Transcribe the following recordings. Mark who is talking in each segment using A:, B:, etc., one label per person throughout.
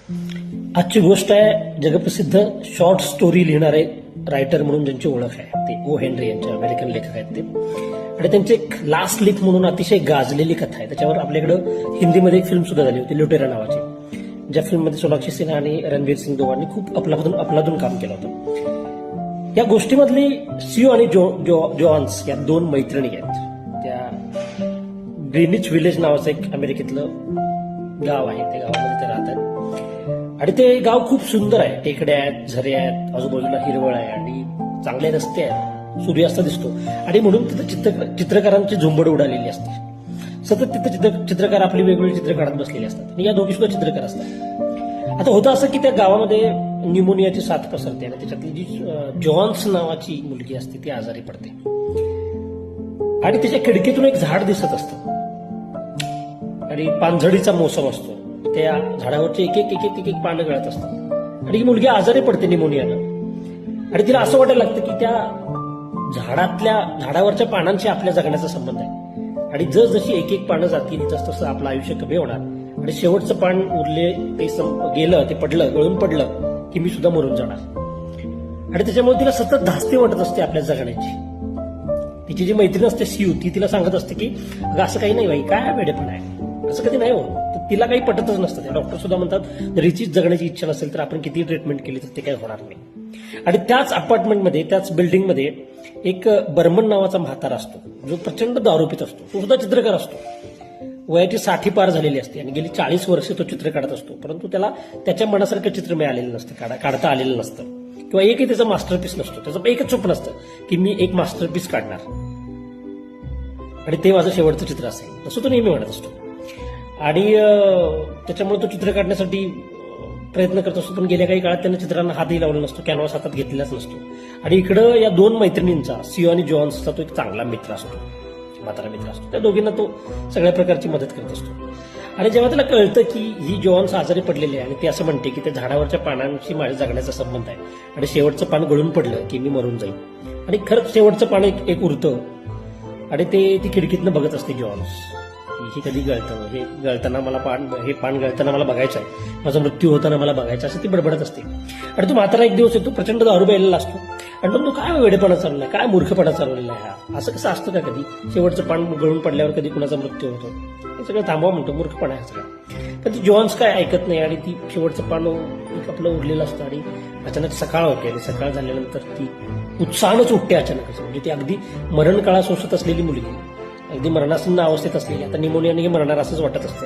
A: आजची गोष्ट आहे जगप्रसिद्ध शॉर्ट स्टोरी लिहिणारे रायटर म्हणून ज्यांची ओळख आहे ते ओ हेनरी यांचे अमेरिकन लेखक आहेत ते. आणि त्यांची एक लास्ट लीफ म्हणून अतिशय गाजलेली कथा आहे. त्याच्यावर आपल्याकडं हिंदीमध्ये एक फिल्म सुद्धा झाली होती लुटेरा नावाची, ज्या फिल्ममध्ये सोनाक्षी सिन्हा आणि रणवीर सिंग दोघांनी खूप अपलादून काम केलं होतं. या गोष्टीमधली सिओ आणि जोन्स या दोन मैत्रिणी आहेत. त्या ग्रीनिच विलेज नावाचं एक अमेरिकेतलं गाव आहे, त्या गावामध्ये ते राहतात. आणि ते गाव खूप सुंदर आहे. टेकड्या आहेत, झरे आहेत, आजूबाजूला हिरवळ आहे आणि चांगले रस्ते आहेत, सूर्यास्त दिसतो. आणि म्हणून तिथं चित्रकारांची झुंबड उडालेली असते. सतत तिथं चित्रकार आपली वेगवेगळी चित्र काढत बसलेले असतात आणि या दोघी सुद्धा चित्रकार असतात. आता होतं असं की त्या गावामध्ये न्यूमोनियाची साथ पसरते आणि त्याच्यातली जी जॉन्स नावाची मुलगी असते ती आजारी पडते. आणि त्याच्या खिडकीतून एक झाड दिसत असतं आणि पानझडीचा मोसम असतो. त्या झाडावरचे एक एक पानं गळत असतात आणि ही मुलगी आजारी पडते निमोनियानं. आणि तिला असं वाटायला लागतं की त्या झाडावरच्या पानांशी आपल्या जगण्याचा संबंध आहे. आणि जशी एक पानं जातील तसं आपलं आयुष्य कमी होणार आणि शेवटचं पान उरले ते गेलं, ते पडलं, गळून पडलं की मी सुद्धा मरून जाणार. आणि त्याच्यामुळे तिला सतत धास्ती वाटत असते आपल्या जगण्याची. तिची जी मैत्रीण असते सियू ती तिला सांगत असते की असं काही नाही बाई, काय वेडेपण आहे, असं कधी नाही होत. तिला काही पटतच नसतं. ते डॉक्टर सुद्धा म्हणतात रिचीच जगण्याची इच्छा नसेल तर आपण किती ट्रीटमेंट केली तर ते काही होणार नाही. आणि त्याच अपार्टमेंटमध्ये त्याच बिल्डिंगमध्ये एक बर्मन नावाचा म्हातारा असतो जो प्रचंड दारू पित असतो. तो सुद्धा चित्रकार असतो. वयाची 60 पार झालेली असते आणि गेली 40 वर्ष तो चित्र काढत असतो. परंतु त्याला त्याच्या मनासारखं चित्र मिळालेलं नसतं, काढता आलेलं नसतं किंवा एकही त्याचं मास्टरपीस नसतो. त्याचं एकच स्वप्न असतं की मी एक मास्टरपीस काढणार आणि ते माझं शेवटचं चित्र असेल, असं तो नेहमी म्हणत असतो. आणि त्याच्यामुळे तो चित्र काढण्यासाठी प्रयत्न करत असतो. पण गेल्या काही काळात त्यानं चित्रांना हातही लावला नसतो, कॅनव्हास हातात घेतलेलाच नसतो. आणि इकडं या दोन मैत्रिणींचा सिओ आणि जॉन्सचा तो एक चांगला मित्र असतो, म्हातारा मित्र असतो. त्या दोघींना तो सगळ्या प्रकारची मदत करत असतो. आणि जेव्हा त्याला कळतं की ही जॉन्स आजारी पडलेली आहे आणि ती असं म्हणते की त्या झाडावरच्या पानांशी माझ्या जगण्याचा संबंध आहे आणि शेवटचं पान गळून पडलं की मी मरून जाईल. आणि खरंच शेवटचं पान एक उरतं आणि ती खिडकीतनं बघत असते जॉन्स. हे कधी गळतं, हे गळताना मला पान गळताना मला बघायचं आहे, माझा मृत्यू होताना मला बघायचं, असं ती बडबडत असते. आणि तो म्हातारा एक दिवस येतो, प्रचंड दारू प्यायलेला असतो आणि तो काय वेडेपणा चाललाय, काय मूर्खपणा चाललेला आहे हा, असं कसं असतं का कधी शेवटचं पान गळून पडल्यावर कधी कुणाचा मृत्यू होतो, हे सगळं थांबवा म्हणतो, मूर्खपणा आहे सगळं. पण ती जॉन्स काय ऐकत नाही आणि ती शेवटचं पान एक आपलं उरलेलं असतं आणि अचानक सकाळ होते आणि सकाळ झाल्यानंतर ती उत्साहानच उठते अचानकच. म्हणजे ती अगदी मरण काळा सोसत असलेली मुलगी, अगदी मरणासन्न अवस्थेत असलेली, आता निमोनियाने मरणार असंच वाटत असतं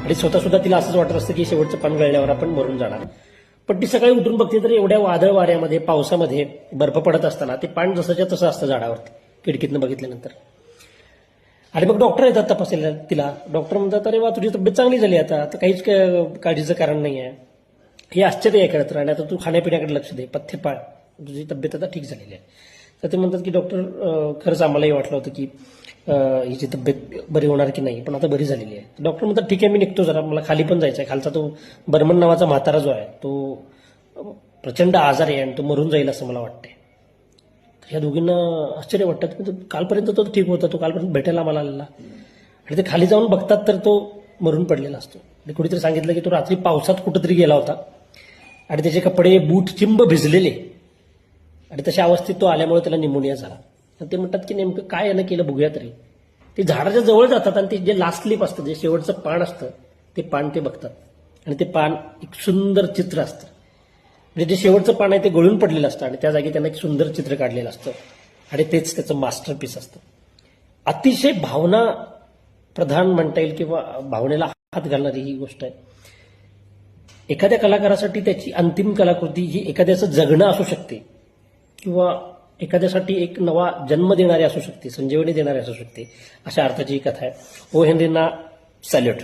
A: आणि स्वतः सुद्धा तिला असंच वाटत असतं की शेवटचं पान गळल्यावर आपण मरून जाणार. पण ती सकाळी उठून बघते तर एवढ्या वादळ वाऱ्यामध्ये, पावसामध्ये, बर्फ पडत असताना ते पान जसंच्या तसं असतं झाडावरती खिडकीतनं बघितल्यानंतर. आणि मग डॉक्टर येतात तपासायला तिला. डॉक्टर म्हणतात अरे वा तुझी तब्येत चांगली झाली, आता काहीच काळजीचं कारण नाही आहे. हे आश्चर्य आहे खरं तर. आणि आता तू खाण्यापिण्याकडे लक्ष दे, पथ्य पाळ, तुझी तब्येत आता ठीक झालेली आहे. तर ते म्हणतात की डॉक्टर खरंच आम्हालाही वाटलं होतं की हिची तब्येत बरी होणार की नाही, पण आता बरी झालेली आहे. डॉक्टर म्हणतात ठीक आहे मी निघतो जरा, मला खाली पण जायचं आहे. खालचा तो बर्मन नावाचा म्हातारा जो आहे तो प्रचंड आजार आहे आणि तो मरून जाईल असं मला वाटतंय. तर या दोघींना आश्चर्य वाटतं. कालपर्यंत तो ठीक होता, तो कालपर्यंत भेटायला मला आलेला आणि ते खाली जाऊन बघतात तर तो मरून पडलेला असतो. आणि कुणीतरी सांगितलं की तो रात्री पावसात कुठंतरी गेला होता आणि त्याचे कपडे बूट चिंब भिजलेले आणि तशा अवस्थेत तो आल्यामुळे त्याला निमोनिया झाला. ते म्हणतात की नेमकं काय यानं केलं बघूया तरी. ते झाडाच्या जवळ जातात आणि ते जे लास्ट लीफ असतं, जे शेवटचं पान असतं ते पान ते बघतात आणि ते पान एक सुंदर चित्र असतं. म्हणजे जे शेवटचं पान आहे ते गळून पडलेलं असतं आणि त्या जागी त्यांना एक सुंदर चित्र काढलेलं असतं आणि तेच त्याचं मास्टरपीस असतं. अतिशय भावना प्रधान म्हणता येईल किंवा भावनेला हात घालणारी ही गोष्ट आहे. एखाद्या कलाकारासाठी त्याची अंतिम कलाकृती ही एखाद्याचं जगणं असू शकते किंवा एखाद्यासाठी एक नवा जन्म देणारी असू शकते, संजीवनी देणारी असू शकते, अशा अर्थाची ही कथा आहे. ओ हेनरींना सॅल्यूट.